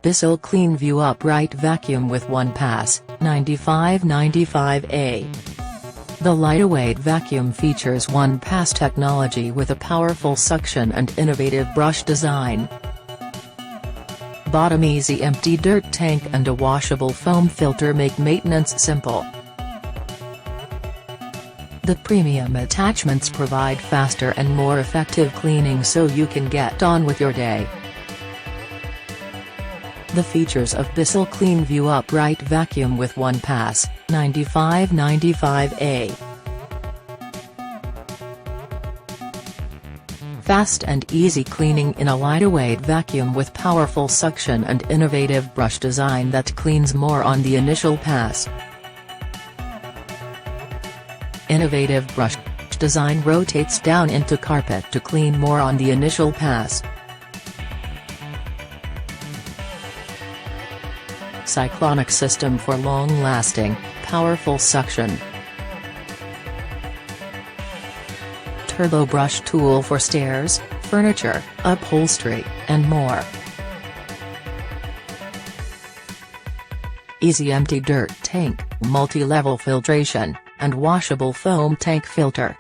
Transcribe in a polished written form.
BISSELL CleanView Upright Vacuum with OnePass 9595A. The lightweight vacuum features OnePass technology with a powerful suction and innovative brush design. Bottom easy empty dirt tank and a washable foam filter make maintenance simple. The premium attachments provide faster and more effective cleaning so you can get on with your day. The features of BISSELL CleanView Upright Vacuum with OnePass 9595A. Fast and easy cleaning in a lightweight vacuum with powerful suction and innovative brush design that cleans more on the initial pass. Innovative brush design rotates down into carpet to clean more on the initial pass. Cyclonic System for long-lasting, powerful suction. TurboBrush tool for stairs, furniture, upholstery, and more. Easy empty dirt tank, multi-level filtration, and washable foam tank filter.